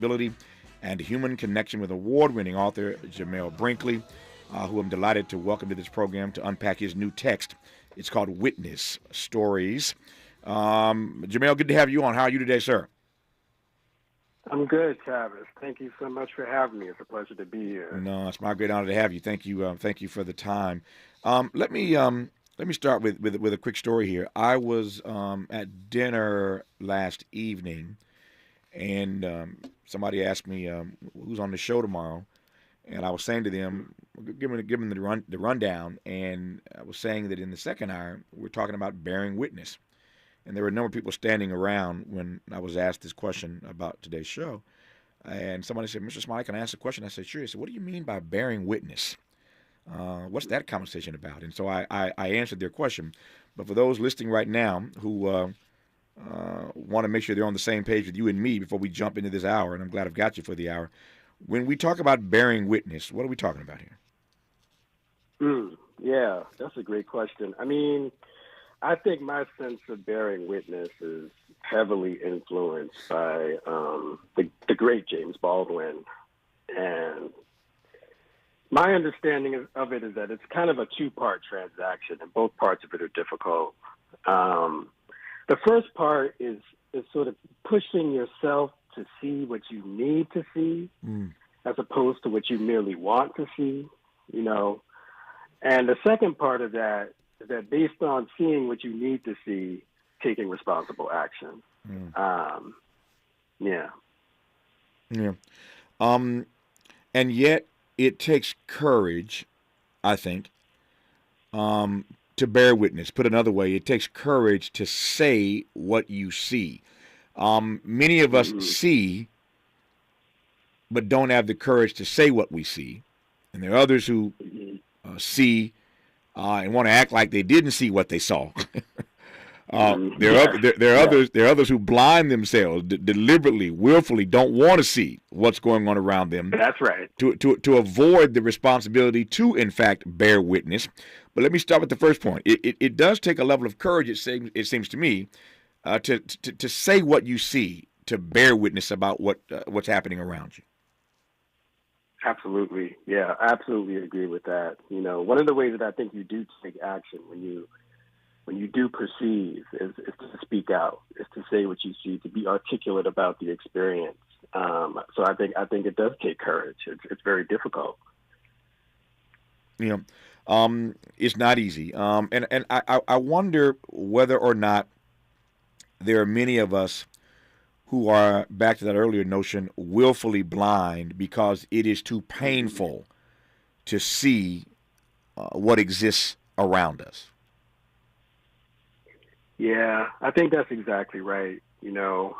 responsibility and human connection with award-winning author Jamel Brinkley, who I'm delighted to welcome to this program to unpack his new text. It's called Witness Stories. Jamel, good to have you on. How are you today, sir? I'm good, Tavis. Thank you so much for having me. It's a pleasure to be here. No, it's my great honor to have you. Thank you. Thank you for the time. Let me start with a quick story here. I was at dinner last evening, and somebody asked me who's on the show tomorrow, and I was saying to them, giving the rundown, and I was saying that in the second hour we're talking about bearing witness, and there were a number of people standing around when I was asked this question about today's show, and somebody said, "Mr. Smiley, can I ask a question?" I said, "Sure." He said, "What do you mean by bearing witness? What's that conversation about?" And so I answered their question. But for those listening right now who want to make sure they're on the same page with you and me before we jump into this hour, and I'm glad I've got you for the hour. When we talk about bearing witness, what are we talking about here? Yeah, that's a great question. I mean, I think my sense of bearing witness is heavily influenced by the great James Baldwin. And my understanding of it is that it's kind of a two-part transaction, and both parts of it are difficult. The first part is sort of pushing yourself to see what you need to see, as opposed to what you merely want to see, you know. And the second part of that is that based on seeing what you need to see, taking responsible action. Yeah. Yeah. And yet it takes courage, I think, to bear witness. Put another way, it takes courage to say what you see. Many of us see, but don't have the courage to say what we see. And there are others who see and want to act like they didn't see what they saw. There are others who blind themselves deliberately, willfully, don't want to see what's going on around them. That's right. To avoid the responsibility to, in fact, bear witness. But let me start with the first point. It does take a level of courage. It seems to me to say what you see, to bear witness about what's happening around you. Absolutely. Yeah, I absolutely agree with that. You know, one of the ways that I think you do take action when you do perceive is to speak out, is to say what you see, to be articulate about the experience. So I think it does take courage. It's very difficult. You know, it's not easy. And I wonder whether or not there are many of us who are, back to that earlier notion, willfully blind because it is too painful to see what exists around us. Yeah, I think that's exactly right. You know,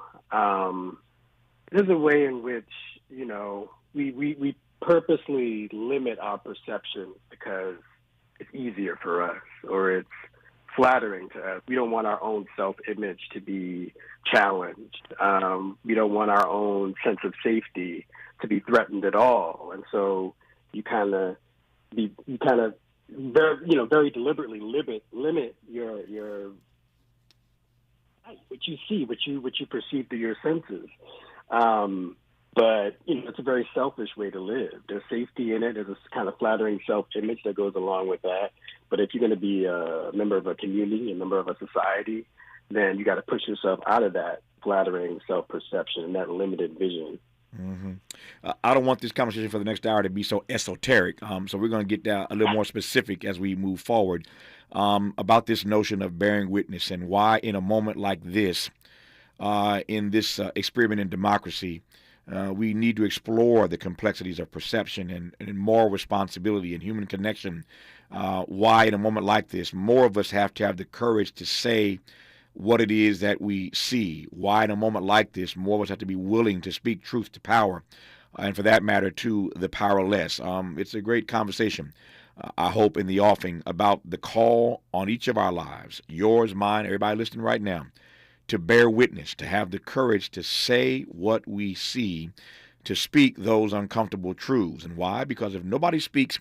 there's a way in which, you know, we purposely limit our perception because it's easier for us, or it's flattering to us. We don't want our own self-image to be challenged. We don't want our own sense of safety to be threatened at all. And so you kind of very deliberately limit your what you see, what you perceive through your senses. But you know, it's a very selfish way to live. There's safety in it. There's this kind of flattering self-image that goes along with that. But if you're going to be a member of a community, a member of a society, then you got to push yourself out of that flattering self-perception and that limited vision. Mm-hmm. I don't want this conversation for the next hour to be so esoteric. So we're going to get a little more specific as we move forward about this notion of bearing witness and why, in a moment like this, in this experiment in democracy, we need to explore the complexities of perception and moral responsibility and human connection. Why, in a moment like this, more of us have to have the courage to say what it is that we see. Why, in a moment like this, more of us have to be willing to speak truth to power, and for that matter, to the powerless. It's a great conversation, I hope, in the offing about the call on each of our lives, yours, mine, everybody listening right now, to bear witness, to have the courage to say what we see, to speak those uncomfortable truths. And why? Because if nobody speaks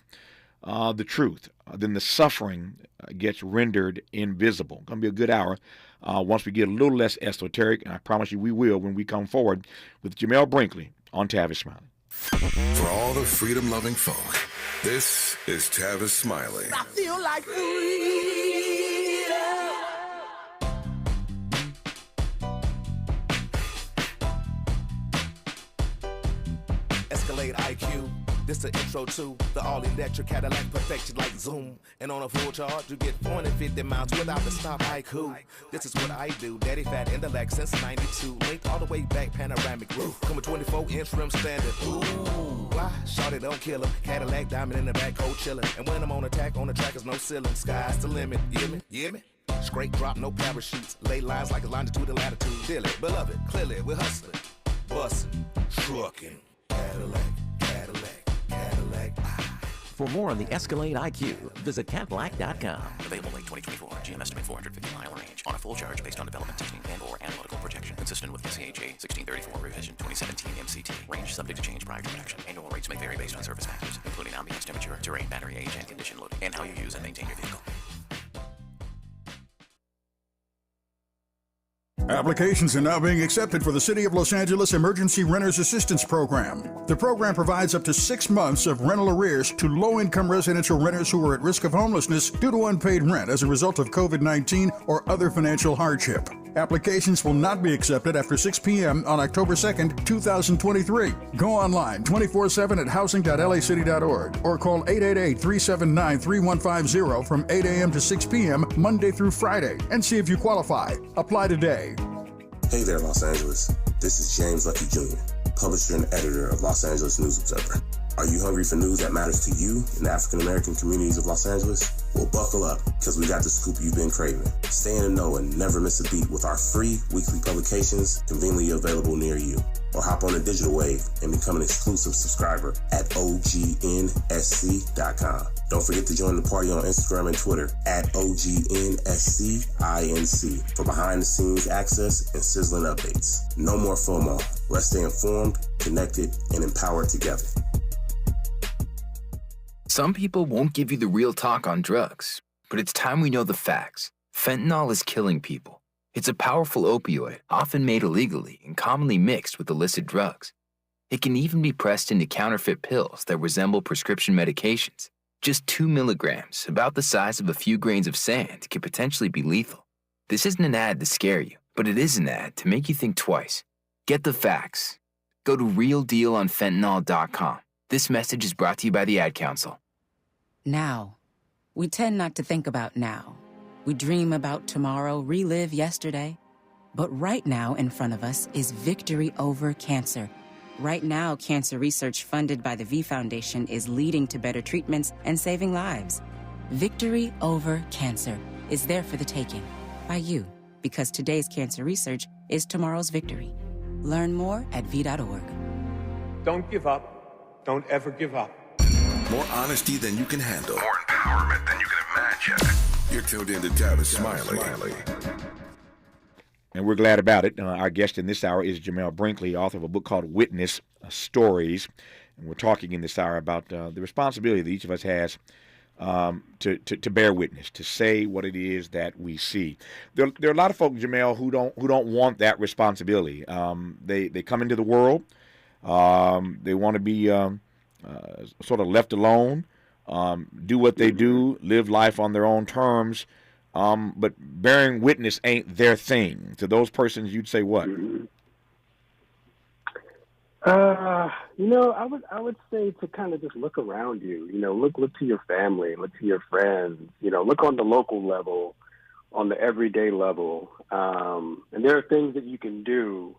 the truth, then the suffering gets rendered invisible. It's going to be a good hour once we get a little less esoteric, and I promise you we will when we come forward with Jamel Brinkley, on Tavis Smiley. For all the freedom-loving folk, this is Tavis Smiley. I feel like freedom. Escalade IQ. This the intro to the all-electric Cadillac perfection like Zoom. And on a full charge, you get 450 miles without the stop haiku. This is what I do. Daddy fat intellect since 92. Linked all the way back, panoramic roof. Come with 24-inch rim standard. Ooh, why? Shawty don't kill him. Cadillac diamond in the back, cold chillin'. And when I'm on attack, on the track is no ceiling. Sky's the limit. You hear me? You hear me? Straight drop, no parachutes. Lay lines like a longitude and latitude. Feel it, beloved, clearly, we're hustling. Bustin', truckin'. Cadillac, Cadillac, Cadillac. For more on the Escalade IQ, visit Cadillac.com. Available late 2024. GM estimate 450 mile range. On a full charge based on development testing and/or analytical projection. Consistent with SAHA 1634 revision 2017 MCT. Range subject to change prior to production. Annual rates may vary based on service factors, including ambience temperature, terrain, battery age, and condition loading, and how you use and maintain your vehicle. Applications are now being accepted for the City of Los Angeles Emergency Renters Assistance Program. The program provides up to 6 months of rental arrears to low-income residential renters who are at risk of homelessness due to unpaid rent as a result of COVID-19 or other financial hardship. Applications will not be accepted after 6 p.m. on October 2nd, 2023. Go online 24/7 at housing.lacity.org or call 888-379-3150 from 8 a.m. to 6 p.m. Monday through Friday and see if you qualify. Apply today. Hey there, Los Angeles. This is James Lucky Jr., publisher and editor of Los Angeles News Observer. Are you hungry for news that matters to you in the African-American communities of Los Angeles? Well, buckle up, because we got the scoop you've been craving. Stay in the know and never miss a beat with our free weekly publications conveniently available near you. Or hop on the digital wave and become an exclusive subscriber at OGNSC.com. Don't forget to join the party on Instagram and Twitter at OGNSCINC for behind-the-scenes access and sizzling updates. No more FOMO. Let's stay informed, connected, and empowered together. Some people won't give you the real talk on drugs, but it's time we know the facts. Fentanyl is killing people. It's a powerful opioid, often made illegally and commonly mixed with illicit drugs. It can even be pressed into counterfeit pills that resemble prescription medications. Just 2 milligrams, about the size of a few grains of sand, can potentially be lethal. This isn't an ad to scare you, but it is an ad to make you think twice. Get the facts. Go to realdealonfentanyl.com. This message is brought to you by the Ad Council. Now. We tend not to think about now. We dream about tomorrow, relive yesterday. But right now in front of us is victory over cancer. Right now, cancer research funded by the V Foundation is leading to better treatments and saving lives. Victory over cancer is there for the taking by you, because today's cancer research is tomorrow's victory. Learn more at v.org. Don't give up. Don't ever give up. More honesty than you can handle. More empowerment than you can imagine. You're tuned in to Tavis Smiley. And we're glad about it. Our guest in this hour is Jamel Brinkley, author of a book called Witness Stories. And we're talking in this hour about the responsibility that each of us has to bear witness, to say what it is that we see. There are a lot of folks, Jamel, who don't want that responsibility. They come into the world. They want to be sort of left alone, do what they do, live life on their own terms. But bearing witness ain't their thing. To those persons, you'd say what? I would say to kind of just look around you. Look to your family, look to your friends. Look on the local level, on the everyday level. And there are things that you can do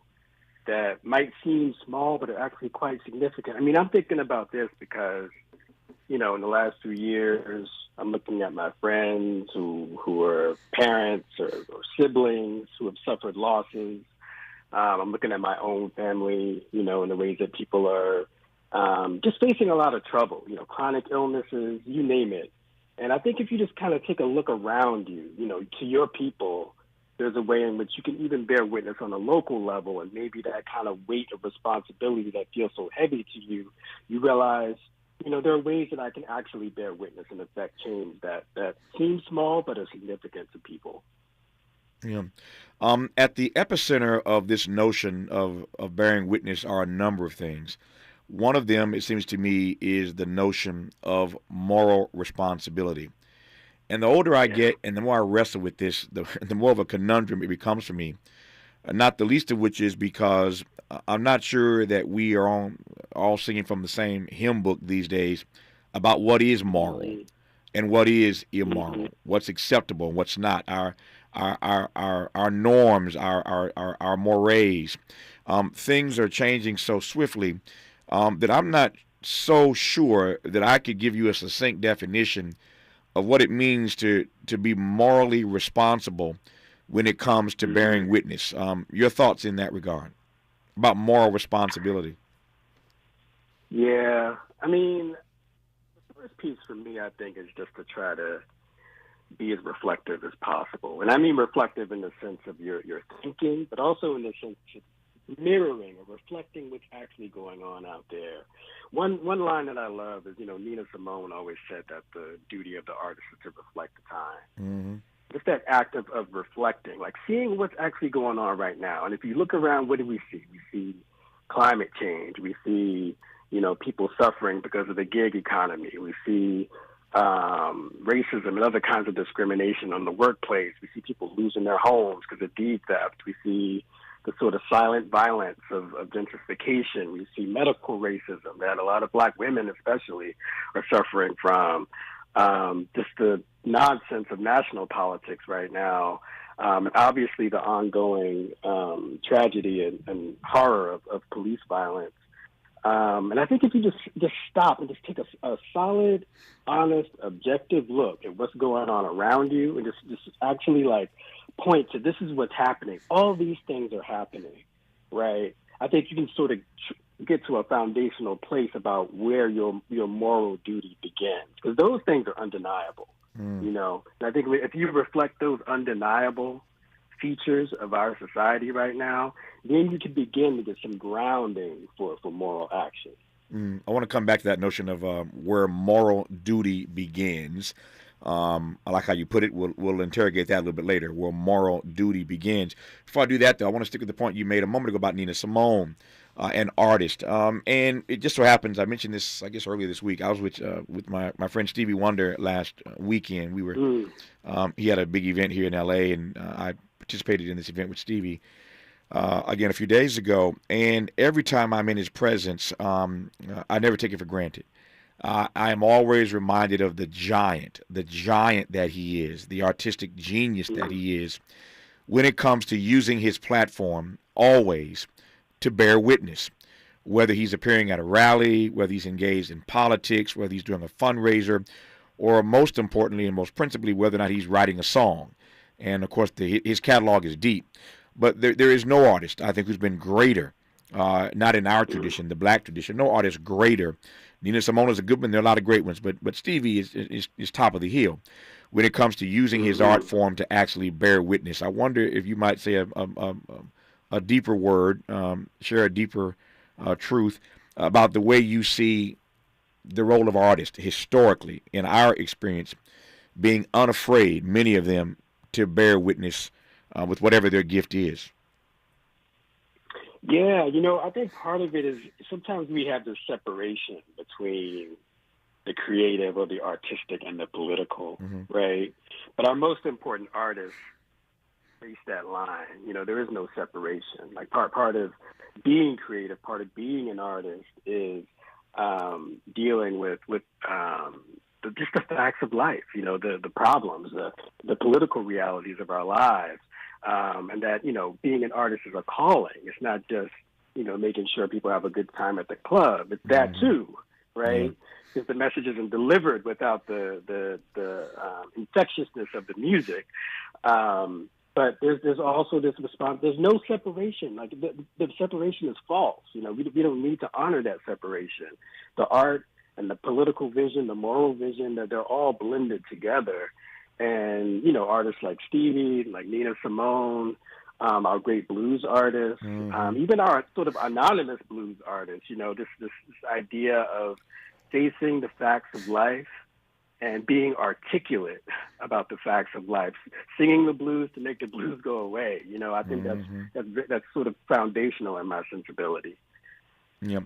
that might seem small, but are actually quite significant. I mean, I'm thinking about this because, in the last 2 years, I'm looking at my friends who are parents or siblings who have suffered losses. I'm looking at my own family, in the ways that people are just facing a lot of trouble, chronic illnesses, you name it. And I think if you just kind of take a look around you, to your people, there's a way in which you can even bear witness on a local level, and maybe that kind of weight of responsibility that feels so heavy to you, you realize, there are ways that I can actually bear witness and affect change that seem small but are significant to people. Yeah. At the epicenter of this notion of bearing witness are a number of things. One of them, it seems to me, is the notion of moral responsibility. And the older I get and the more I wrestle with this, the more of a conundrum it becomes for me. Not the least of which is because I'm not sure that we are all singing from the same hymn book these days about what is moral and what is immoral, what's acceptable and what's not, our norms, our mores. Things are changing so swiftly that I'm not so sure that I could give you a succinct definition of what it means to be morally responsible when it comes to bearing witness. Your thoughts in that regard about moral responsibility? Yeah, I mean, the first piece for me, I think, is just to try to be as reflective as possible. And I mean reflective in the sense of your thinking, but also in the sense of mirroring or reflecting what's actually going on out there. One line that I love is, Nina Simone always said that the duty of the artist is to reflect the time. Mm-hmm. Just that act of reflecting, like seeing what's actually going on right now. And if you look around, what do we see? We see climate change. We see, people suffering because of the gig economy. We see racism and other kinds of discrimination on the workplace. We see people losing their homes because of deed theft. We see the sort of silent violence of gentrification. We see medical racism that a lot of black women especially are suffering from. Just the nonsense of national politics right now. And obviously the ongoing tragedy and horror of police violence. And I think if you just stop and just take a solid, honest, objective look at what's going on around you and just actually point to this is what's happening. All these things are happening, right? I think you can sort of get to a foundational place about where your moral duty begins, because those things are undeniable, And I think if you reflect those undeniable features of our society right now, then you can begin to get some grounding for moral action. I want to come back to that notion of where moral duty begins. I like how you put it. We'll interrogate that a little bit later, where moral duty begins. Before I do that, though, I want to stick with the point you made a moment ago about Nina Simone, an artist. And it just so happens, I mentioned this, I guess, earlier this week. I was with my friend Stevie Wonder last weekend. We were he had a big event here in L.A., and I participated in this event with Stevie again a few days ago. And every time I'm in his presence, I never take it for granted. I am always reminded of the giant that he is, the artistic genius that he is, when it comes to using his platform always to bear witness, whether he's appearing at a rally, whether he's engaged in politics, whether he's doing a fundraiser, or most importantly and most principally, whether or not he's writing a song. And, of course, his catalog is deep. But there is no artist, I think, who's been greater, not in our tradition, the black tradition, no artist greater. Nina Simone is a good one. There are a lot of great ones, but Stevie is top of the hill when it comes to using his art form to actually bear witness. I wonder if you might say a deeper word, share a deeper truth about the way you see the role of artists historically, in our experience, being unafraid, many of them, to bear witness with whatever their gift is. Yeah, I think part of it is sometimes we have this separation between the creative or the artistic and the political, right? But our most important artists face that line. There is no separation. Like part of being creative, part of being an artist is dealing with just the facts of life, the problems, the political realities of our lives. And that, being an artist is a calling. It's not just, making sure people have a good time at the club. It's that too, right? Because the message isn't delivered without the infectiousness of the music. But there's also this response. There's no separation. Like the separation is false. We don't need to honor that separation. The art and the political vision, the moral vision, that they're all blended together. And, artists like Stevie, like Nina Simone, our great blues artists, even our sort of anonymous blues artists, this idea of facing the facts of life and being articulate about the facts of life, singing the blues to make the blues go away. I think that's sort of foundational in my sensibility. Yeah.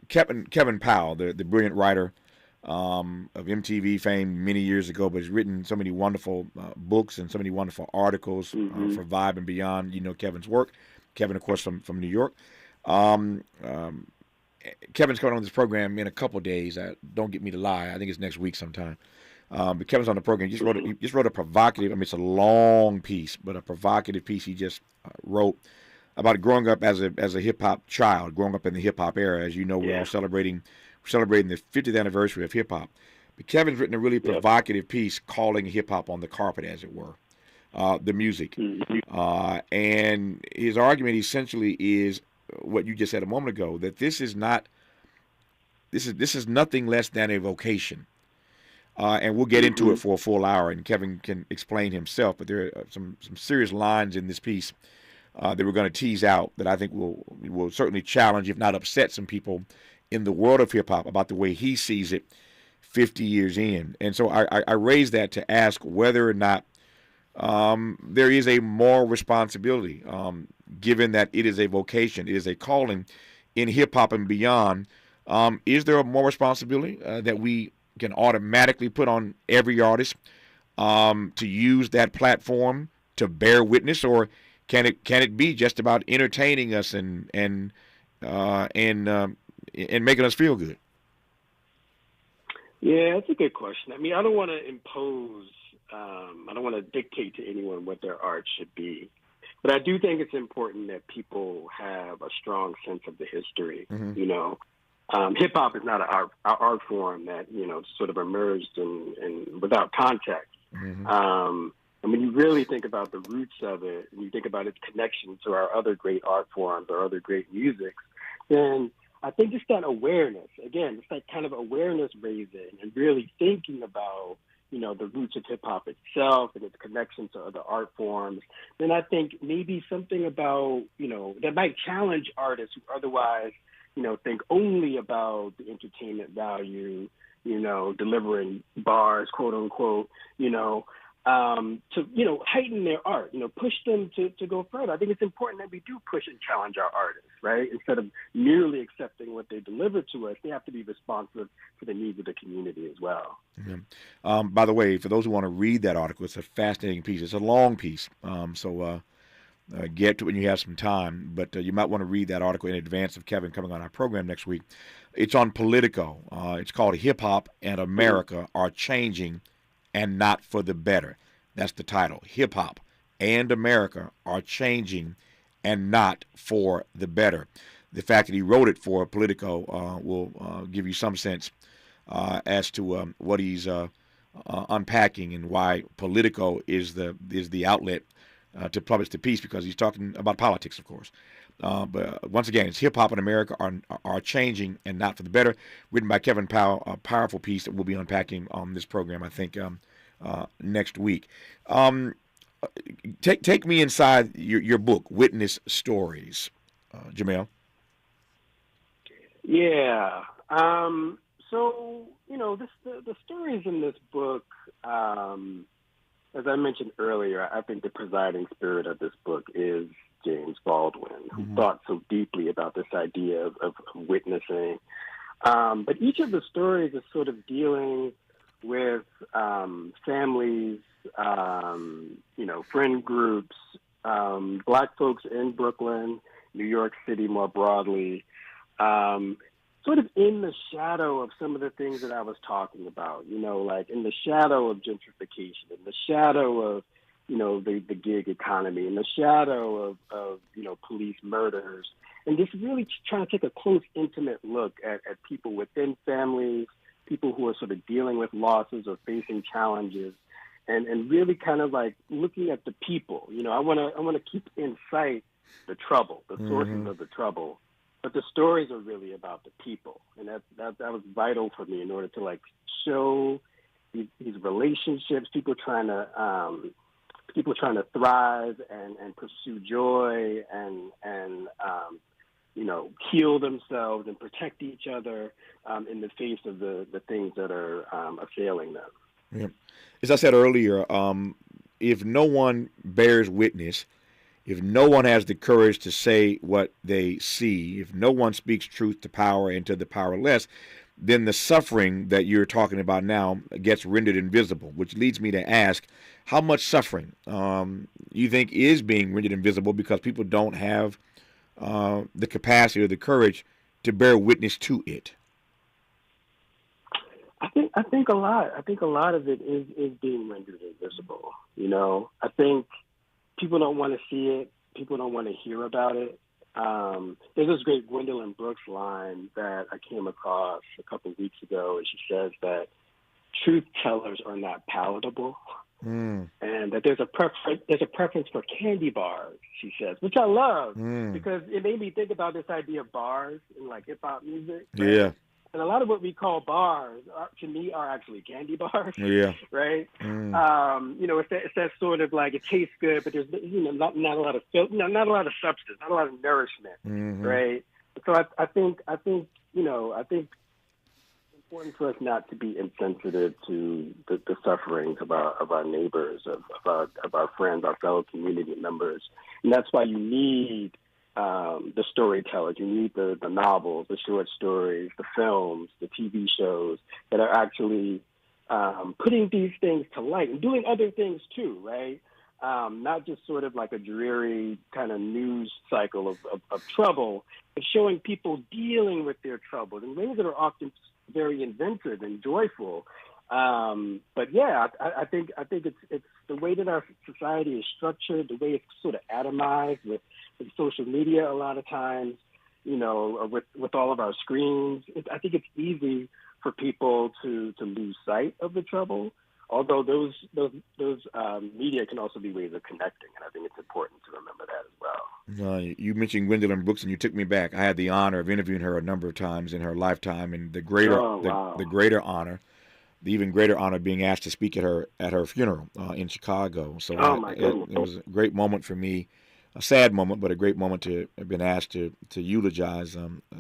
Kevin Powell, the brilliant writer of MTV fame many years ago, but has written so many wonderful books and so many wonderful articles for Vibe and Beyond. Kevin's work. Kevin, of course, from New York. Kevin's coming on this program in a couple of days. Don't get me to lie. I think it's next week sometime. But Kevin's on the program. He just wrote a provocative. I mean, it's a long piece, but a provocative piece he just wrote about growing up as a hip hop child, growing up in the hip hop era. As you know, we're all celebrating the 50th anniversary of hip hop. But Kevin's written a really provocative piece calling hip hop on the carpet, as it were, the music. And his argument essentially is what you just said a moment ago, that this is nothing less than a vocation. And we'll get into it for a full hour, and Kevin can explain himself. But there are some serious lines in this piece that we're going to tease out that I think will certainly challenge, if not upset, some people in the world of hip hop about the way he sees it 50 years in. And so I raise that to ask whether or not there is a moral responsibility, given that it is a vocation, it is a calling in hip hop and beyond. Is there a moral responsibility that we can automatically put on every artist to use that platform to bear witness, or can it be just about entertaining us and making us feel good? Yeah, that's a good question. I mean, I don't want to impose. I don't want to dictate to anyone what their art should be. But I do think it's important that people have a strong sense of the history. Hip hop is not an art form that, sort of emerged and without context. And when you really think about the roots of it, and you think about its connection to our other great art forms or other great music, then I think it's that awareness. Again, it's that kind of awareness raising and really thinking about, the roots of hip hop itself and its connection to other art forms. Then I think maybe something about, that might challenge artists who otherwise, think only about the entertainment value, delivering bars, quote unquote, to, heighten their art, push them to go further. I think it's important that we do push and challenge our artists, right? Instead of merely accepting what they deliver to us, they have to be responsive to the needs of the community as well. By the way, for those who want to read that article, it's a fascinating piece. It's a long piece, so get to it when you have some time. But you might want to read that article in advance of Kevin coming on our program next week. It's on Politico. It's called Hip Hop and America Are Changing and Not for the Better. That's the title. Hip Hop and America Are Changing and Not for the Better. The fact that he wrote it for Politico will give you some sense as to what he's unpacking and why Politico is the outlet to publish the piece, because he's talking about politics, of course. But once again, it's Hip Hop in America are Changing and Not for the Better, written by Kevin Powell, a powerful piece that we'll be unpacking on this program, I think, next week. Take me inside your book, Witness Stories, Jamel. Yeah. So, the stories in this book, as I mentioned earlier, I think the presiding spirit of this book is James Baldwin, who thought so deeply about this idea of witnessing. But each of the stories is sort of dealing with families, friend groups, Black folks in Brooklyn, New York City more broadly, sort of in the shadow of some of the things that I was talking about, like in the shadow of gentrification, in the shadow of, the gig economy, in the shadow of police murders, and just really trying to take a close, intimate look at people within families, people who are sort of dealing with losses or facing challenges, and really kind of like looking at the people. I want to keep in sight the trouble, the sources of the trouble. But the stories are really about the people, and that was vital for me in order to like show these relationships, people trying to thrive and pursue joy and heal themselves and protect each other in the face of the things that are assailing them. Yeah. As I said earlier, if no one bears witness, if no one has the courage to say what they see, if no one speaks truth to power and to the powerless, then the suffering that you're talking about now gets rendered invisible, which leads me to ask, how much suffering you think is being rendered invisible because people don't have the capacity or the courage to bear witness to it? I think a lot. I think a lot of it is being rendered invisible. I think people don't want to see it. People don't want to hear about it. There's this great Gwendolyn Brooks line that I came across a couple of weeks ago, and she says that truth tellers are not palatable, and that there's a preference for candy bars. She says, which I love because it made me think about this idea of bars in like hip hop music. Right? Yeah. And a lot of what we call bars, to me, are actually candy bars. Yeah. Right. It's that sort of like it tastes good, but there's not a lot of not a lot of substance, not a lot of nourishment. Right. So I think it's important for us not to be insensitive to the sufferings of our neighbors, of our friends, our fellow community members, and that's why you need the storytellers. You need the novels, the short stories, the films, the TV shows that are actually putting these things to light and doing other things too, right? Not just sort of like a dreary kind of news cycle of trouble, but showing people dealing with their troubles in ways that are often very inventive and joyful. But yeah, I think it's the way that our society is structured, the way it's sort of atomized with social media a lot of times, or with all of our screens. I think it's easy for people to lose sight of the trouble. Although those media can also be ways of connecting, and I think it's important to remember that as well. You mentioned Gwendolyn Brooks, and you took me back. I had the honor of interviewing her a number of times in her lifetime, and the greater honor, the even greater honor, being asked to speak at her funeral in Chicago. So it was a great moment for me, a sad moment, but a great moment to have been asked to eulogize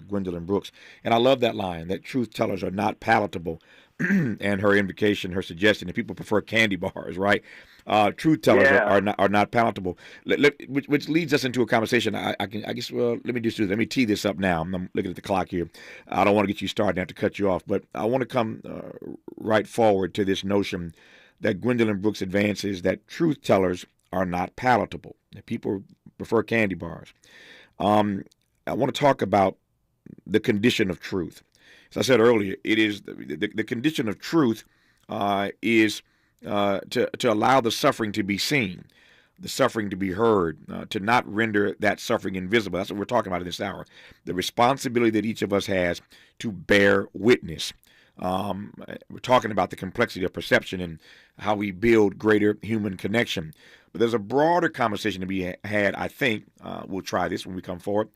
Gwendolyn Brooks. And I love that line, that truth tellers are not palatable. And her invocation, her suggestion that people prefer candy bars, right? Truth tellers are not palatable, which leads us into a conversation. Let me tee this up now. I'm looking at the clock here. I don't want to get you started and have to cut you off, but I want to come right forward to this notion that Gwendolyn Brooks advances, that truth tellers are not palatable, that people prefer candy bars. I want to talk about the condition of truth. As I said earlier, it is the condition of truth is to allow the suffering to be seen, the suffering to be heard, to not render that suffering invisible. That's what we're talking about in this hour. The responsibility that each of us has to bear witness. We're talking about the complexity of perception and how we build greater human connection. But there's a broader conversation to be had, I think, we'll try this when we come forward,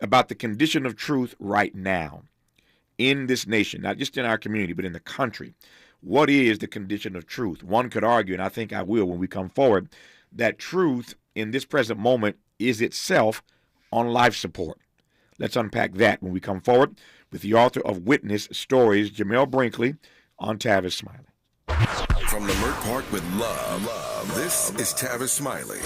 about the condition of truth right now in this nation, not just in our community, but in the country. What is the condition of truth? One could argue, and I think I will when we come forward, that truth in this present moment is itself on life support. Let's unpack that when we come forward with the author of Witness Stories, Jamel Brinkley, on Tavis Smiley. From Lamert Park with love, this is Tavis Smiley.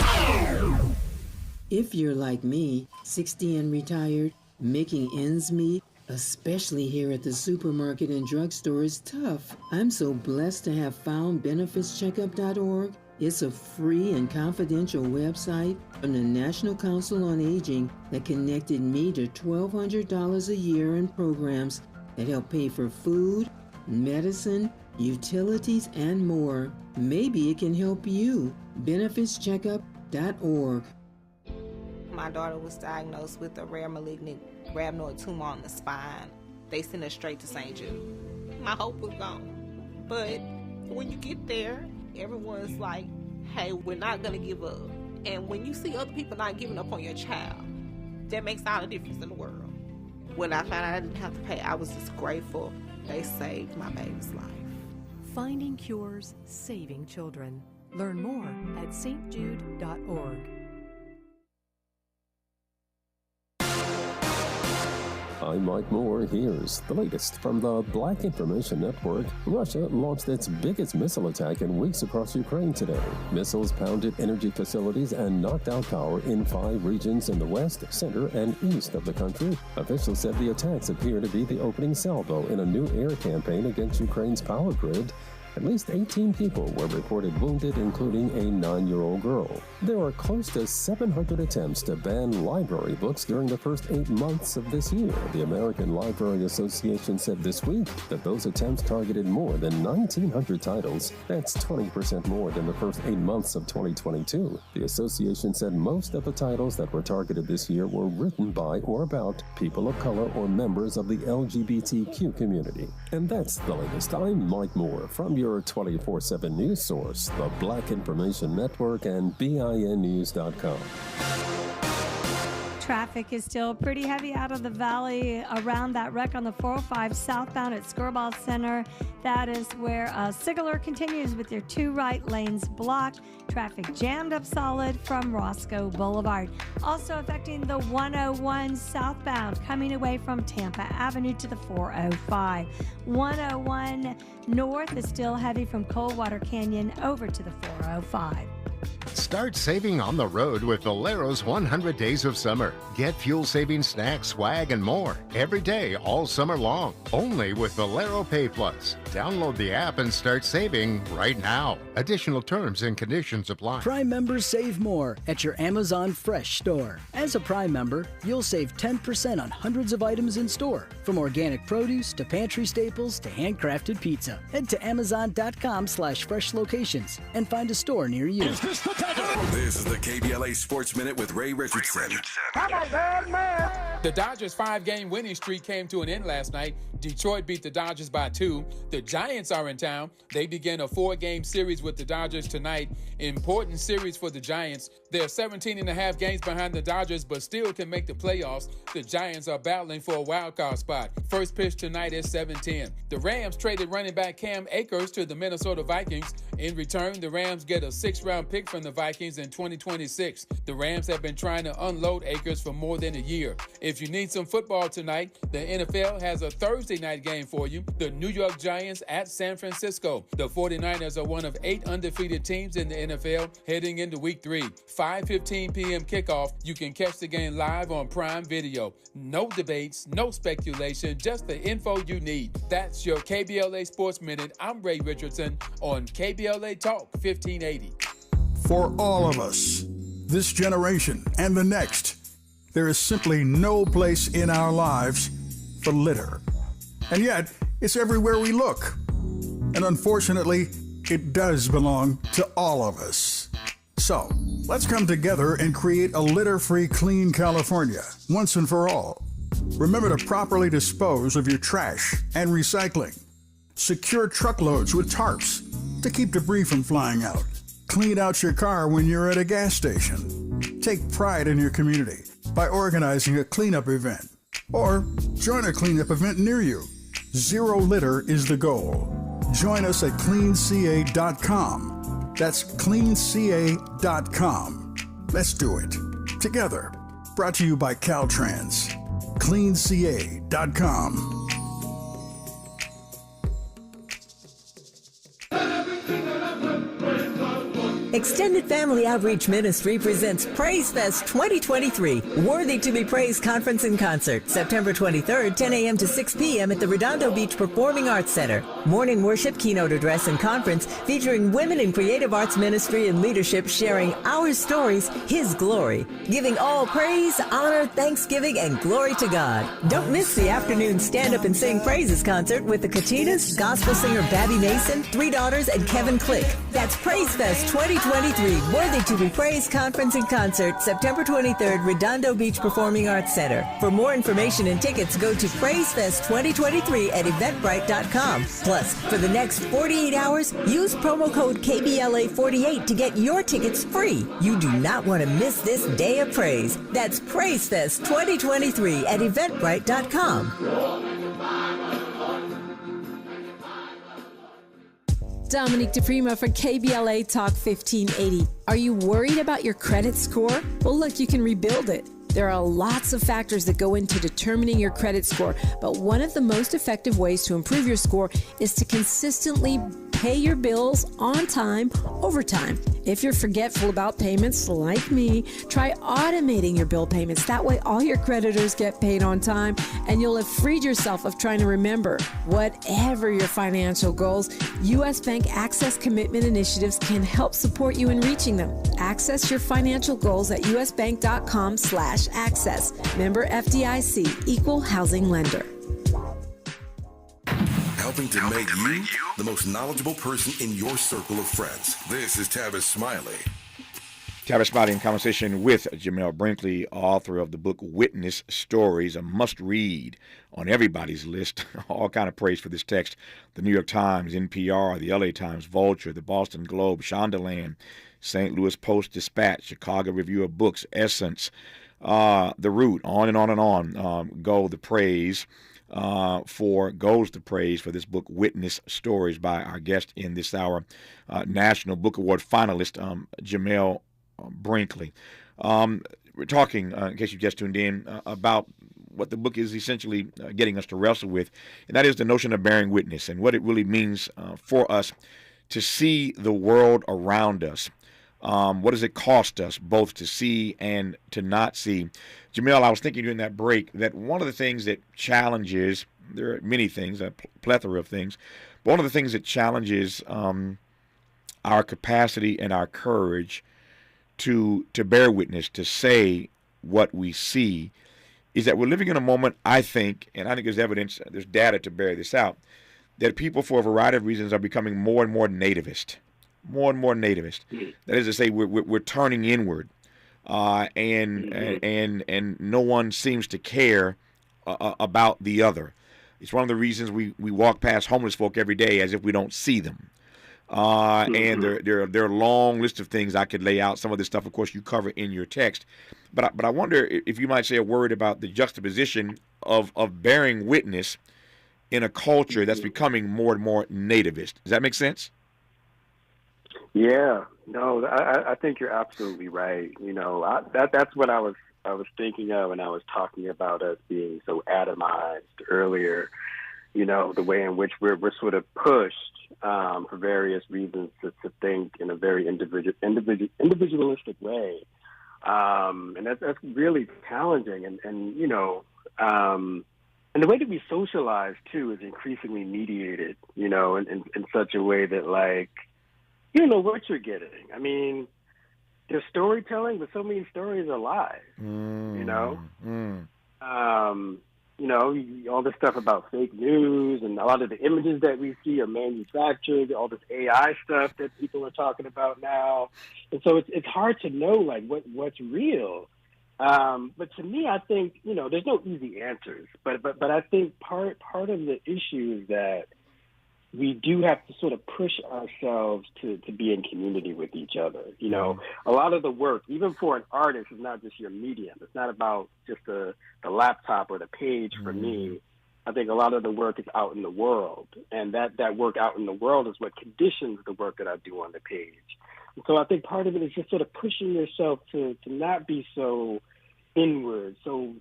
If you're like me, 60 and retired, making ends meet, especially here at the supermarket and drugstore, is tough. I'm so blessed to have found benefitscheckup.org. It's a free and confidential website from the National Council on Aging that connected me to $1,200 a year in programs that help pay for food, medicine, utilities, and more. Maybe it can help you. benefitscheckup.org. My daughter was diagnosed with a rare malignant rhabdoid tumor on the spine. They sent her straight to St. Jude. My hope was gone. But when you get there, everyone's like, hey, we're not going to give up. And when you see other people not giving up on your child, that makes all the difference in the world. When I found out I didn't have to pay, I was just grateful. They saved my baby's life. Finding cures, saving children. Learn more at stjude.org. I'm Mike Moore. Here's the latest from the Black Information Network. Russia launched its biggest missile attack in weeks across Ukraine today. Missiles pounded energy facilities and knocked out power in 5 regions in the west, center, and east of the country. Officials said the attacks appear to be the opening salvo in a new air campaign against Ukraine's power grid. At least 18 people were reported wounded, including a 9-year-old girl. There are close to 700 attempts to ban library books during the first 8 months of this year. The American Library Association said this week that those attempts targeted more than 1,900 titles. That's 20% more than the first 8 months of 2022. The association said most of the titles that were targeted this year were written by or about people of color or members of the LGBTQ community. And that's the latest. I'm Mike Moore from your 24/7 news source, the Black Information Network and BINnews.com. Traffic is still pretty heavy out of the valley around that wreck on the 405 southbound at Skirball Center. That is where Sigler continues with your 2 right lanes blocked. Traffic jammed up solid from Roscoe Boulevard. Also affecting the 101 southbound coming away from Tampa Avenue to the 405. 101 north is still heavy from Coldwater Canyon over to the 405. Start saving on the road with Valero's 100 Days of Summer. Get fuel-saving snacks, swag, and more every day all summer long. Only with Valero Pay Plus. Download the app and start saving right now. Additional terms and conditions apply. Prime members save more at your Amazon Fresh store. As a Prime member, you'll save 10% on hundreds of items in store, from organic produce to pantry staples to handcrafted pizza. Head to Amazon.com/fresh locations and find a store near you. This is the KBLA Sports Minute with Ray Richardson. I'm a bad man. The Dodgers' 5-game winning streak came to an end last night. Detroit beat the Dodgers by 2. The Giants are in town. They begin a 4-game series with the Dodgers tonight. Important series for the Giants. They're 17.5 games behind the Dodgers, but still can make the playoffs. The Giants are battling for a wildcard spot. First pitch tonight is 7:10. The Rams traded running back Cam Akers to the Minnesota Vikings. In return, the Rams get a 6th-round pick from the Vikings in 2026. The Rams have been trying to unload Akers for more than a year. If you need some football tonight, the NFL has a Thursday night game for you. The New York Giants at San Francisco. The 49ers are one of 8 undefeated teams in the NFL heading into Week 3. 5:15 p.m. kickoff. You can catch the game live on Prime Video. No debates, no speculation, just the info you need. That's your KBLA Sports Minute. I'm Ray Richardson on KBLA Talk 1580. For all of us, this generation and the next, there is simply no place in our lives for litter. And yet, it's everywhere we look. And unfortunately, it does belong to all of us. So, let's come together and create a litter-free, clean California, once and for all. Remember to properly dispose of your trash and recycling. Secure truckloads with tarps to keep debris from flying out. Clean out your car when you're at a gas station. Take pride in your community by organizing a cleanup event. Or join a cleanup event near you. Zero litter is the goal. Join us at cleanca.com. That's cleanca.com. Let's do it together. Brought to you by Caltrans. cleanca.com. Extended Family Outreach Ministry presents Praise Fest 2023, Worthy to be Praised Conference and Concert, September 23rd, 10 a.m. to 6 p.m. at the Redondo Beach Performing Arts Center. Morning worship, keynote address, and conference featuring women in creative arts ministry and leadership sharing our stories, His glory, giving all praise, honor, thanksgiving, and glory to God. Don't miss the afternoon stand-up and sing praises concert with the Katinas, gospel singer Babby Mason, 3 daughters, and Kevin Click. That's Praise Fest 2023, Worthy to be Praised Conference and Concert, September 23rd, Redondo Beach Performing Arts Center. For more information and tickets, go to PraiseFest 2023 at Eventbrite.com. Plus, for the next 48 hours, use promo code KBLA48 to get your tickets free. You do not want to miss this day of praise. That's PraiseFest 2023 at Eventbrite.com. Dominique DePrima for KBLA Talk 1580. Are you worried about your credit score? Well, look, you can rebuild it. There are lots of factors that go into determining your credit score, but one of the most effective ways to improve your score is to consistently pay your bills on time, over time. If you're forgetful about payments like me, try automating your bill payments. That way all your creditors get paid on time and you'll have freed yourself of trying to remember. Whatever your financial goals, U.S. Bank Access Commitment Initiatives can help support you in reaching them. Access your financial goals at usbank.com/access. Member FDIC, Equal Housing Lender. Helping to make you the most knowledgeable person in your circle of friends. This is Tavis Smiley. Tavis Smiley in conversation with Jamel Brinkley, author of the book Witness Stories, a must-read on everybody's list. All kind of praise for this text. The New York Times, NPR, the LA Times, Vulture, the Boston Globe, Shondaland, St. Louis Post-Dispatch, Chicago Review of Books, Essence, The Root, on and on and on. Goes the praise for this book, Witness Stories, by our guest in this hour, National Book Award finalist, Jamel Brinkley. We're talking, in case you just tuned in, about what the book is essentially getting us to wrestle with, and that is the notion of bearing witness and what it really means for us to see the world around us. What does it cost us both to see and to not see? Jamel, I was thinking during that break that one of the things that challenges, there are many things, a plethora of things, but one of the things that challenges our capacity and our courage to bear witness, to say what we see, is that we're living in a moment, I think, and I think there's evidence, there's data to bear this out, that people for a variety of reasons are becoming more and more nativist. More and more nativist. That is to say, we're turning inward, and no one seems to care about the other. It's one of the reasons we walk past homeless folk every day as if we don't see them. And there are a long list of things I could lay out. Some of this stuff, of course, you cover in your text. But I wonder if you might say a word about the juxtaposition of bearing witness in a culture that's becoming more and more nativist. Does that make sense? Yeah, no, I think you're absolutely right. You know, that's what I was thinking of when I was talking about us being so atomized earlier. You know, the way in which we're sort of pushed for various reasons to think in a very individualistic way, and that's really challenging. And you know, and the way that we socialize too is increasingly mediated. You know, in such a way that like, you don't know what you're getting. I mean, there's storytelling, but so many stories are lies. You know, you know, all this stuff about fake news and a lot of the images that we see are manufactured. All this AI stuff that people are talking about now, and so it's hard to know like what's real. But to me, I think you know, there's no easy answers. But I think part of the issue is that we do have to sort of push ourselves to be in community with each other. You know, a lot of the work, even for an artist, is not just your medium. It's not about just the laptop or the page for me. I think a lot of the work is out in the world. And that work out in the world is what conditions the work that I do on the page. And so I think part of it is just sort of pushing yourself to not be so inward, so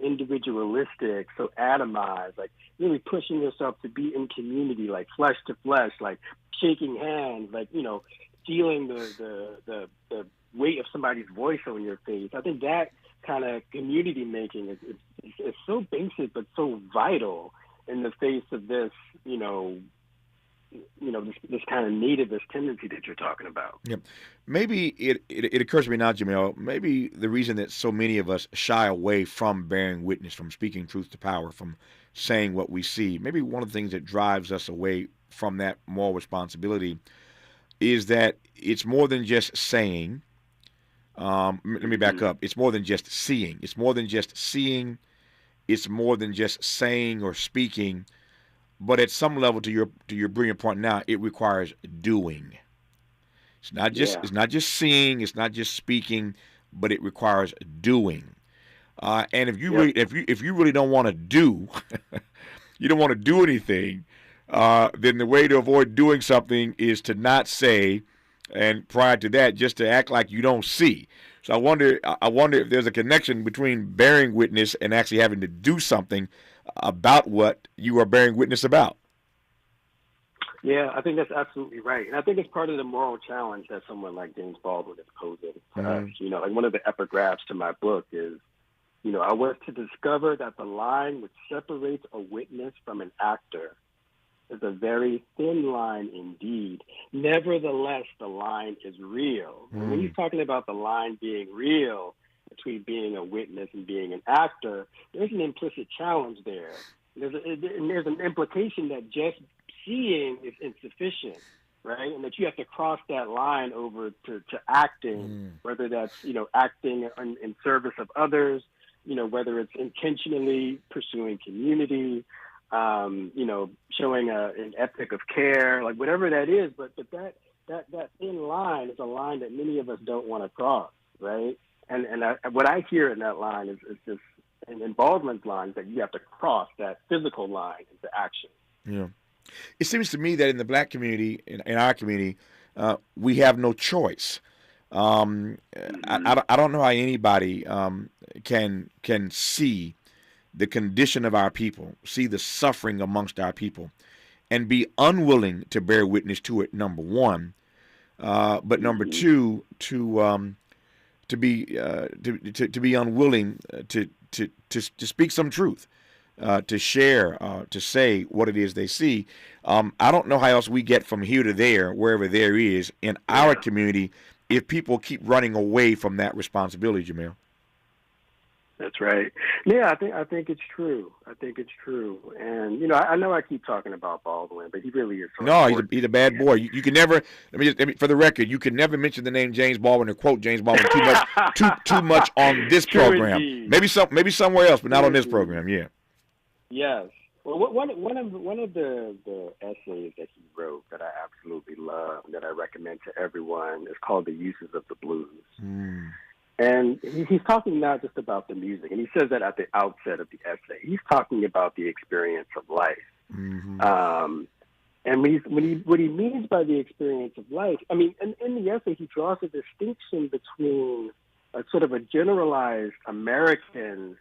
individualistic, so atomized, like really pushing yourself to be in community, like flesh to flesh, like shaking hands, like, you know, feeling the weight of somebody's voice on your face. I think that kind of community making is so basic but so vital in the face of this, this kind of nativist tendency that you're talking about. Yep. Maybe it occurs to me now, Jamel, maybe the reason that so many of us shy away from bearing witness, from speaking truth to power, from saying what we see, maybe one of the things that drives us away from that moral responsibility is that it's more than just saying. Let me back up. It's more than just seeing. It's more than just seeing. It's more than just saying or speaking. But at some level, to your brilliant point now, it requires doing. It's not just seeing. It's not just speaking, but it requires doing. And if you really don't want to do, you don't want to do anything, then the way to avoid doing something is to not say, and prior to that, just to act like you don't see. So I wonder if there's a connection between bearing witness and actually having to do something about what you are bearing witness about. Yeah, I think that's absolutely right. And I think it's part of the moral challenge that someone like James Baldwin is posing to us. You know, like one of the epigraphs to my book is, you know, I was to discover that the line which separates a witness from an actor is a very thin line indeed. Nevertheless, the line is real. And when he's talking about the line being real between being a witness and being an actor, there's an implicit challenge there. There's an implication that just seeing is insufficient, right? And that you have to cross that line over to acting, whether that's, you know, acting in service of others, you know, whether it's intentionally pursuing community, you know, showing an ethic of care, like whatever that is. But that thin line is a line that many of us don't want to cross, right? And what I hear in that line is just, and in Baldwin's line, is that you have to cross that physical line into action. Yeah. It seems to me that in the black community, in our community, we have no choice. I don't know how anybody can see the condition of our people, see the suffering amongst our people, and be unwilling to bear witness to it. Number one, but number two, to be unwilling to speak some truth. To share, to say what it is they see. I don't know how else we get from here to there, wherever there is in our community, if people keep running away from that responsibility, Jamil. That's right. Yeah, I think it's true. I think it's true. And, you know, I know I keep talking about Baldwin, but he really is. He's a bad boy. You can never, for the record, you can never mention the name James Baldwin or quote James Baldwin too much on this program. Indeed. Maybe somewhere else, but not on this program. Yeah. Yes. Well, one of the essays that he wrote that I absolutely love, that I recommend to everyone, is called "The Uses of the Blues." And he's talking not just about the music, and he says that at the outset of the essay. He's talking about the experience of life. And what he means by the experience of life, I mean, in the essay, he draws a distinction between a sort of a generalized American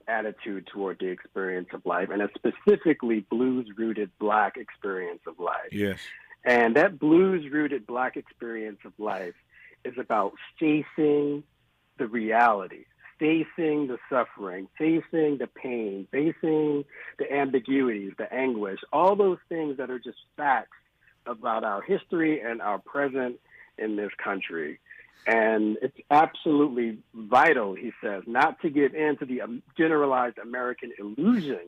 attitude toward the experience of life and a specifically blues-rooted black experience of life. Yes. And that blues-rooted black experience of life is about facing the reality, facing the suffering, facing the pain, facing the ambiguities, the anguish, all those things that are just facts about our history and our present in this country. And it's absolutely vital, he says, not to give in to the generalized American illusion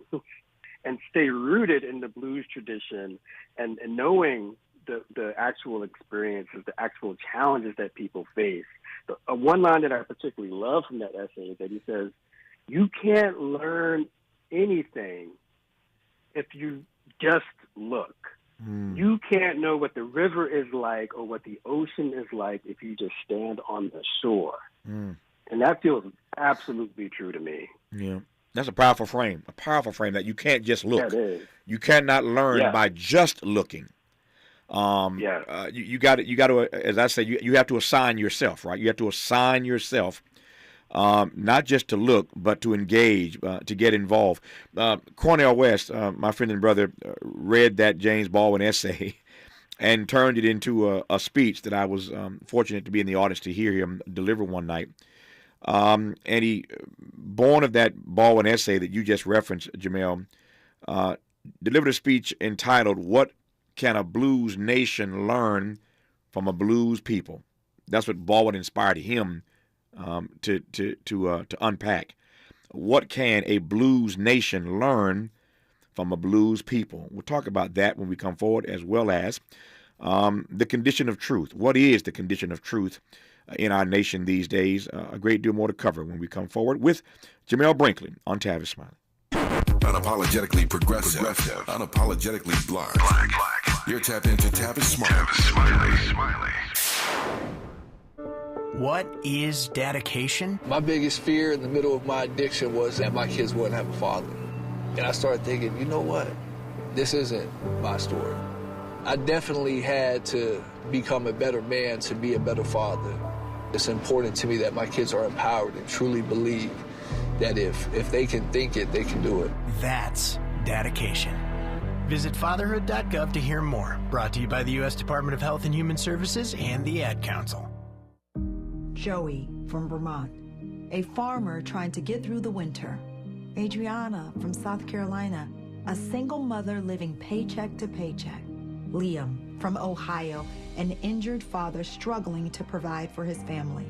and stay rooted in the blues tradition and knowing the actual experiences, the actual challenges that people face. One line that I particularly love from that essay is that he says, you can't learn anything if you just look. You can't know what the river is like or what the ocean is like if you just stand on the shore. And that feels absolutely true to me. Yeah. That's a powerful frame that you can't just look. Yeah, it is. You cannot learn by just looking. You got to, as I say, you have to assign yourself, right? You have to assign yourself, not just to look, but to engage, to get involved. Cornel West, my friend and brother, read that James Baldwin essay and turned it into a speech that I was fortunate to be in the audience to hear him deliver one night. And he, born of that Baldwin essay that you just referenced, Jamel, delivered a speech entitled, "What Can a Blues Nation Learn from a Blues People?" That's what Baldwin inspired him to unpack. What can a blues nation learn from a blues people? We'll talk about that when we come forward, as well as the condition of truth. What is the condition of truth in our nation these days? A great deal more to cover when we come forward with Jamel Brinkley on Tavis Smiley. Unapologetically progressive, unapologetically black. You're tapped into Tavis Smiley. What is dedication? My biggest fear in the middle of my addiction was that my kids wouldn't have a father. And I started thinking, you know what? This isn't my story. I definitely had to become a better man to be a better father. It's important to me that my kids are empowered and truly believe that if they can think it, they can do it. That's dedication. Visit fatherhood.gov to hear more. Brought to you by the U.S. Department of Health and Human Services and the Ad Council. Joey from Vermont, a farmer trying to get through the winter. Adriana from South Carolina, a single mother living paycheck to paycheck. Liam from Ohio, an injured father struggling to provide for his family.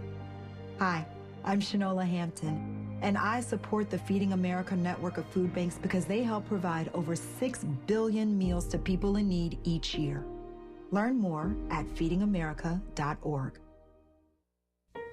Hi, I'm Shanola Hampton, and I support the Feeding America network of food banks because they help provide over 6 billion meals to people in need each year. Learn more at feedingamerica.org.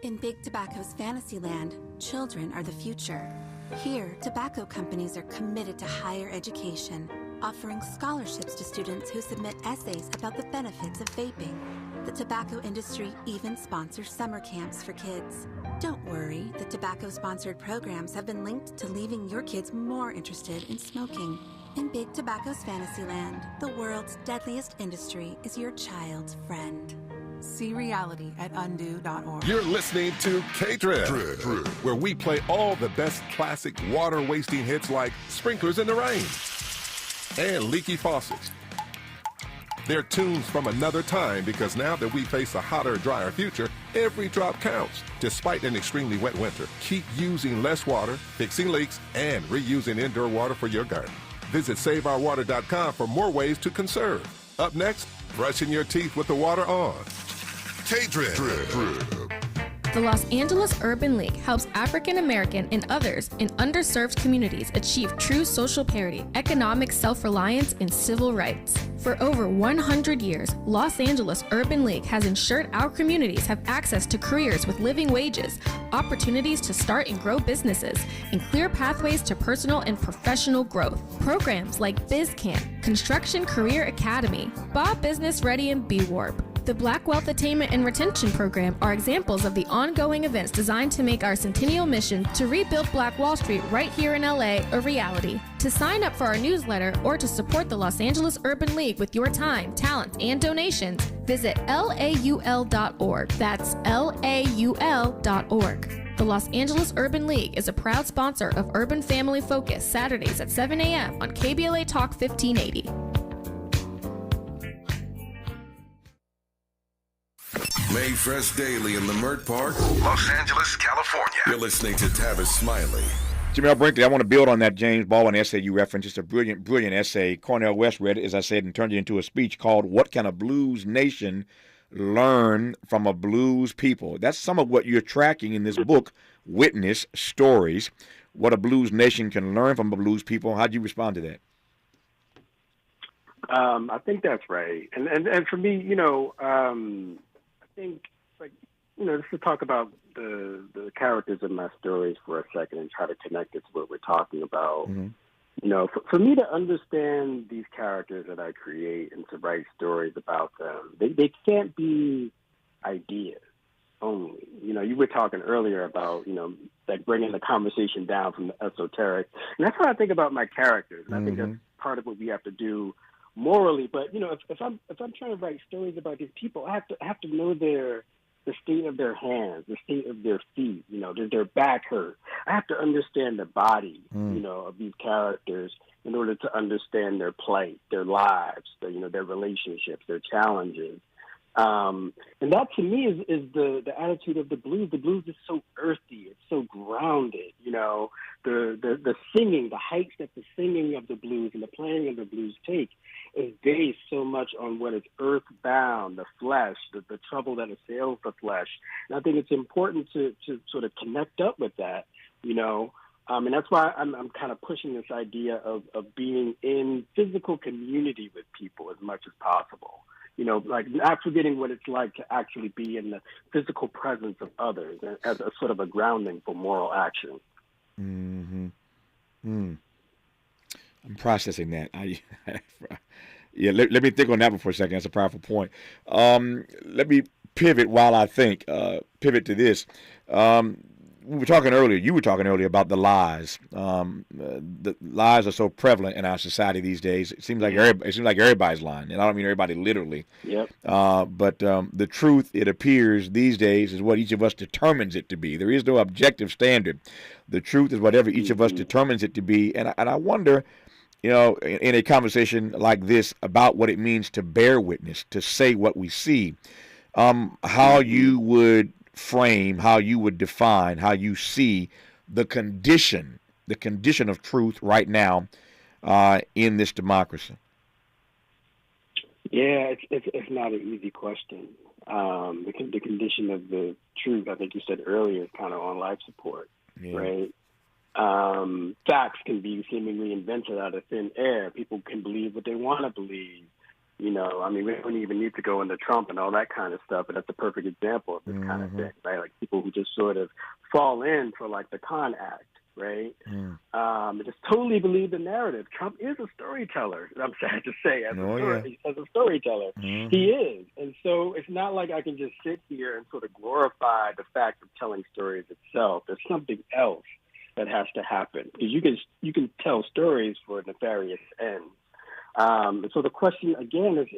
In Big Tobacco's Fantasyland, children are the future. Here, tobacco companies are committed to higher education, offering scholarships to students who submit essays about the benefits of vaping. The tobacco industry even sponsors summer camps for kids. Don't worry, the tobacco-sponsored programs have been linked to leaving your kids more interested in smoking. In Big Tobacco's Fantasyland, the world's deadliest industry is your child's friend. See reality at undo.org. You're listening to K-Drip, where we play all the best classic water-wasting hits like Sprinklers in the Rain and Leaky Faucets. They're tunes from another time because now that we face a hotter, drier future, every drop counts. Despite an extremely wet winter, keep using less water, fixing leaks, and reusing indoor water for your garden. Visit SaveOurWater.com for more ways to conserve. Up next, brushing your teeth with the water on. K-Drip. The Los Angeles Urban League helps African American and others in underserved communities achieve true social parity, economic self-reliance, and civil rights. For over 100 years, Los Angeles Urban League has ensured our communities have access to careers with living wages, opportunities to start and grow businesses, and clear pathways to personal and professional growth. Programs like BizCamp, Construction Career Academy, Bob Business Ready, and B-Warp. The Black Wealth Attainment and Retention Program are examples of the ongoing events designed to make our centennial mission to rebuild Black Wall Street right here in LA a reality. To sign up for our newsletter or to support the Los Angeles Urban League with your time, talent, and donations, visit laul.org. That's laul.org. The Los Angeles Urban League is a proud sponsor of Urban Family Focus, Saturdays at 7 a.m. on KBLA Talk 1580. Made fresh daily in Leimert Park, Los Angeles, California. You're listening to Tavis Smiley. Jamel Brinkley, I want to build on that James Baldwin essay you referenced. It's a brilliant, brilliant essay. Cornel West read it, as I said, and turned it into a speech called What Can a Blues Nation Learn from a Blues People? That's some of what you're tracking in this book, Witness Stories, what a blues nation can learn from a blues people. How'd you respond to that? I think that's right. And for me, I think, just to talk about the characters in my stories for a second and try to connect it to what we're talking about. Mm-hmm. For me to understand these characters that I create and to write stories about them, they can't be ideas only. You were talking earlier about, like bringing the conversation down from the esoteric. And that's how I think about my characters. And I think that's part of what we have to do morally. But, if I'm trying to write stories about these people, I have to know the state of their hands, the state of their feet, does their back hurt? I have to understand the body, of these characters in order to understand their plight, their lives, their relationships, their challenges. And that to me is the attitude of the blues. The blues is so earthy, it's so grounded, the singing, the heights that the singing of the blues and the playing of the blues take is based so much on what is earthbound, the flesh, the trouble that assails the flesh. And I think it's important to sort of connect up with that, and that's why I'm kind of pushing this idea of being in physical community with people as much as possible. Like not forgetting what it's like to actually be in the physical presence of others as a sort of a grounding for moral action. I'm processing that. Let me think on that one for a second. That's a powerful point. Let me pivot while I think. Pivot to this. we were talking earlier. You were talking earlier about the lies. The lies are so prevalent in our society these days. It seems like everybody's lying, and I don't mean everybody literally. Yep. But the truth, it appears these days, is what each of us determines it to be. There is no objective standard. The truth is whatever each of us determines it to be. And I wonder, in a conversation like this about what it means to bear witness, to say what we see, how you would frame, how you would define, how you see the condition of truth right now in this democracy. Yeah, it's not an easy question. The condition of the truth, I think you said earlier, is kind of on life support, right? Facts can be seemingly invented out of thin air. People can believe what they want to believe. We don't even need to go into Trump and all that kind of stuff, but that's a perfect example of this kind of thing, right? Like people who just sort of fall in for like the con act, right? They just totally believe the narrative. Trump is a storyteller, I'm sad to say, as a storyteller. He is. And so it's not like I can just sit here and sort of glorify the fact of telling stories itself. There's something else that has to happen, because you can tell stories for nefarious ends. So the question again is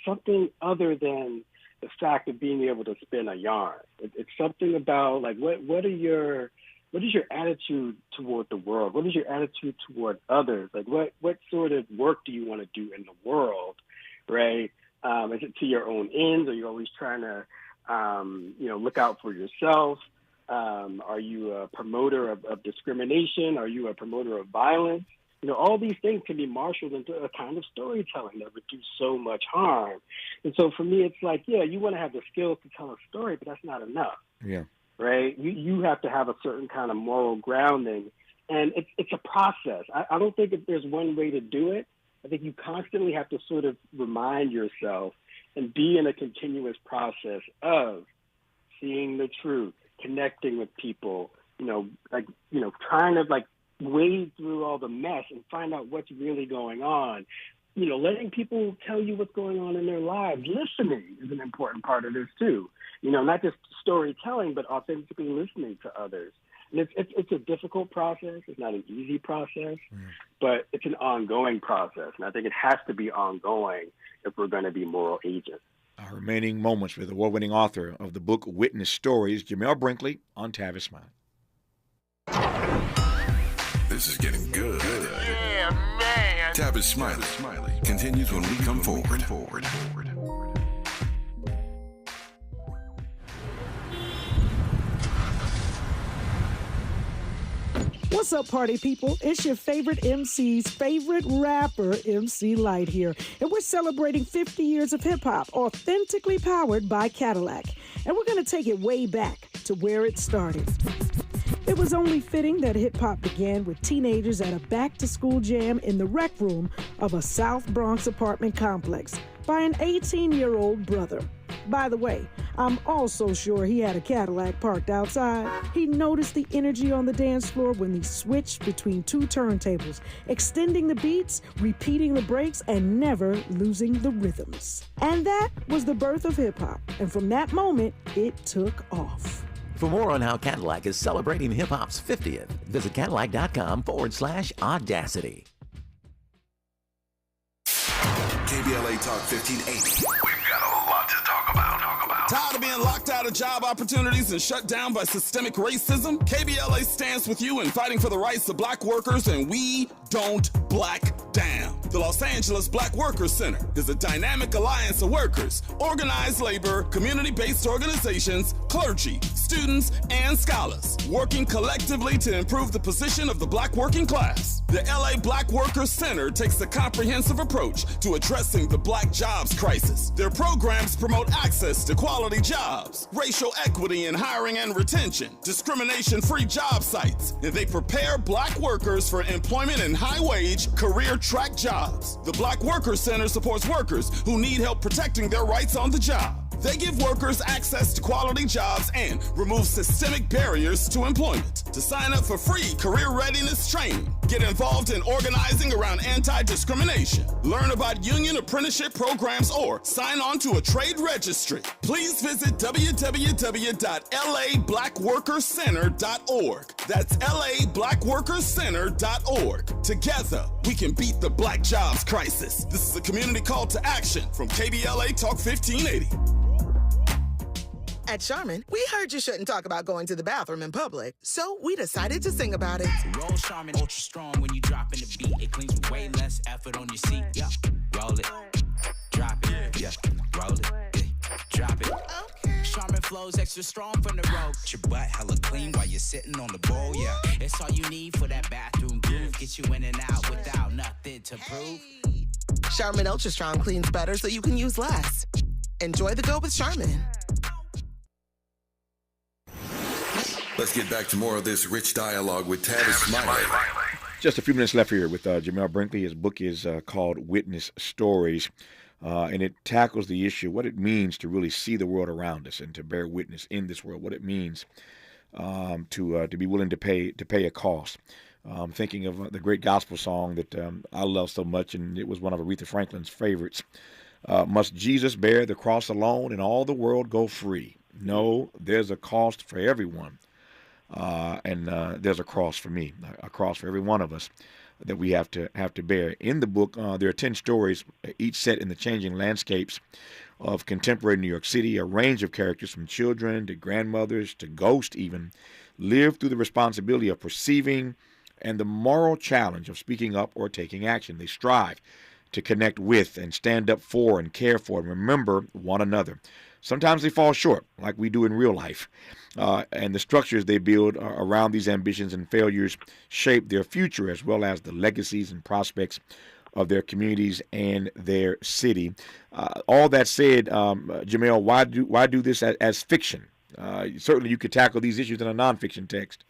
something other than the fact of being able to spin a yarn. It's something about like what is your attitude toward the world? What is your attitude toward others? Like what sort of work do you want to do in the world, right? Is it to your own ends? Are you always trying to look out for yourself? Are you a promoter of discrimination? Are you a promoter of violence? All these things can be marshaled into a kind of storytelling that would do so much harm. And so for me, it's like, you want to have the skills to tell a story, but that's not enough. Yeah. Right? You have to have a certain kind of moral grounding. And it's a process. I don't think that there's one way to do it. I think you constantly have to sort of remind yourself and be in a continuous process of seeing the truth, connecting with people, trying to wade through all the mess and find out what's really going on. Letting people tell you what's going on in their lives. Listening is an important part of this too. Not just storytelling, but authentically listening to others. And it's a difficult process. It's not an easy process, but it's an ongoing process. And I think it has to be ongoing if we're going to be moral agents. Our remaining moments with award-winning author of the book Witness Stories, Jamel Brinkley, on Tavis Smiley. This is getting good. Yeah, man. Tavis Smiley continues when we come forward. What's up, party people? It's your favorite MC's favorite rapper, MC Light here. And we're celebrating 50 years of hip-hop, authentically powered by Cadillac. And we're going to take it way back to where it started. It was only fitting that hip-hop began with teenagers at a back-to-school jam in the rec room of a South Bronx apartment complex by an 18-year-old brother. By the way, I'm also sure he had a Cadillac parked outside. He noticed the energy on the dance floor when he switched between two turntables, extending the beats, repeating the breaks, and never losing the rhythms. And that was the birth of hip-hop. And from that moment, it took off. For more on how Cadillac is celebrating hip-hop's 50th, visit Cadillac.com/audacity. KBLA Talk 1580. We've got a lot to talk about. Tired of being locked out of job opportunities and shut down by systemic racism? KBLA stands with you in fighting for the rights of black workers, and we don't black down. The Los Angeles Black Workers Center is a dynamic alliance of workers, organized labor, community-based organizations, clergy, students, and scholars, working collectively to improve the position of the black working class. The LA Black Workers Center takes a comprehensive approach to addressing the black jobs crisis. Their programs promote access to quality jobs, racial equity in hiring and retention, discrimination-free job sites, and they prepare black workers for employment in high-wage, career-track jobs. The Black Workers Center supports workers who need help protecting their rights on the job. They give workers access to quality jobs and remove systemic barriers to employment. To sign up for free career readiness training, get involved in organizing around anti-discrimination, learn about union apprenticeship programs, or sign on to a trade registry, please visit www.lablackworkerscenter.org. That's lablackworkerscenter.org. Together, we can beat the black jobs crisis. This is a community call to action from KBLA Talk 1580. At Charmin, we heard you shouldn't talk about going to the bathroom in public, so we decided to sing about it. Roll Charmin Ultra Strong when you drop in the beat. It cleans with way less effort on your seat. Yeah, roll it, drop it. Yeah, roll it, drop it. Okay. Charmin flows extra strong from the road. Your butt hella clean while you're sitting on the bowl. Yeah, it's all you need for that bathroom groove. Get you in and out without nothing to prove. Charmin Ultra Strong cleans better so you can use less. Enjoy the go with Charmin. Let's get back to more of this rich dialogue with Tavis Smiley. Just a few minutes left here with Jamel Brinkley. His book is called Witness Stories, and it tackles the issue, what it means to really see the world around us and to bear witness in this world, what it means to be willing to pay a cost. Thinking of the great gospel song that I love so much, and it was one of Aretha Franklin's favorites. Must Jesus bear the cross alone and all the world go free? No, there's a cost for everyone. And there's a cross for me, a cross for every one of us that we have to bear. In the book, there are 10 stories, each set in the changing landscapes of contemporary New York City. A range of characters, from children to grandmothers to ghosts even, live through the responsibility of perceiving and the moral challenge of speaking up or taking action. They strive to connect with and stand up for and care for and remember one another. Sometimes they fall short, like we do in real life, and the structures they build around these ambitions and failures shape their future, as well as the legacies and prospects of their communities and their city. All that said, Jamel, why do this as fiction? Certainly you could tackle these issues in a nonfiction text.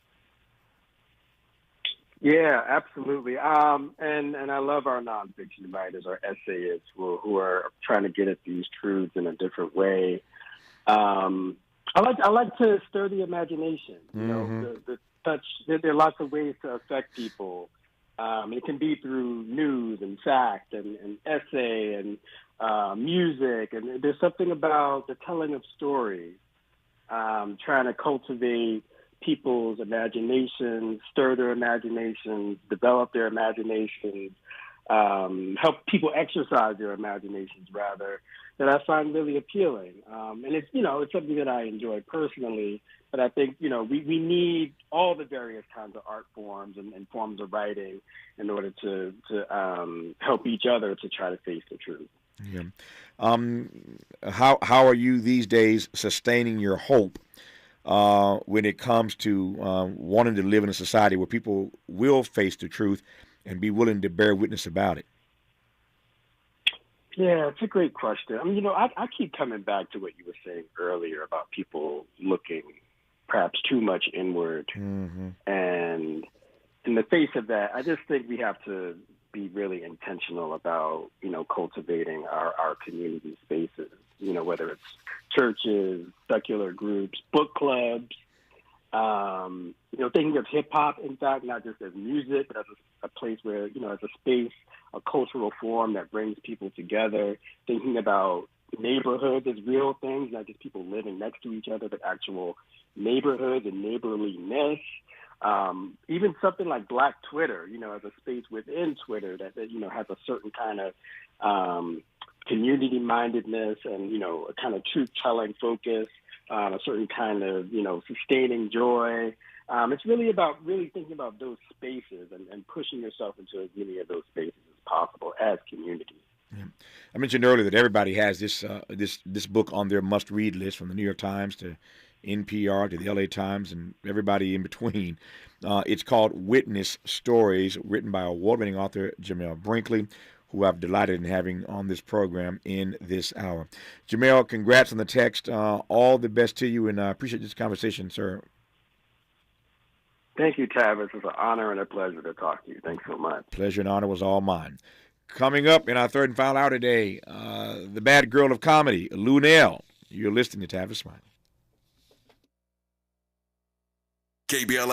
Yeah, absolutely. And I love our nonfiction writers, our essayists who are trying to get at these truths in a different way. I like to stir the imagination. You know, the touch. There are lots of ways to affect people. It can be through news and fact and essay and music. And there's something about the telling of stories, trying to cultivate people's imaginations, stir their imaginations, develop their imaginations, help people exercise their imaginations, rather, that I find really appealing. And it's something that I enjoy personally, but I think, we need all the various kinds of art forms and forms of writing in order to help each other to try to face the truth. Yeah. How are you these days sustaining your hope when it comes to wanting to live in a society where people will face the truth and be willing to bear witness about it? Yeah, it's a great question. I mean, I keep coming back to what you were saying earlier about people looking perhaps too much inward. Mm-hmm. And in the face of that, I just think we have to be really intentional about, cultivating our community spaces, whether it's churches, secular groups, book clubs, thinking of hip hop, in fact, not just as music, but as a place where, as a space, a cultural form that brings people together, thinking about neighborhoods as real things, not just people living next to each other, but actual neighborhoods and neighborliness. Even something like Black Twitter, as a space within Twitter that has a certain kind of community-mindedness and, a kind of truth-telling focus, a certain kind of, sustaining joy. It's really about thinking about those spaces and pushing yourself into as many of those spaces as possible as communities. Yeah. I mentioned earlier that everybody has this book on their must-read list, from the New York Times to NPR to the LA Times and everybody in between. It's called Witness Stories, written by award-winning author Jamel Brinkley, who I've delighted in having on this program in this hour. Jamel, congrats on the text. All the best to you, and I appreciate this conversation, sir. Thank you, Tavis. It's an honor and a pleasure to talk to you. Thanks so much. Pleasure and honor was all mine. Coming up in our third and final hour today, the bad girl of comedy, Lunell, You're listening to Tavis Smiley. KBLA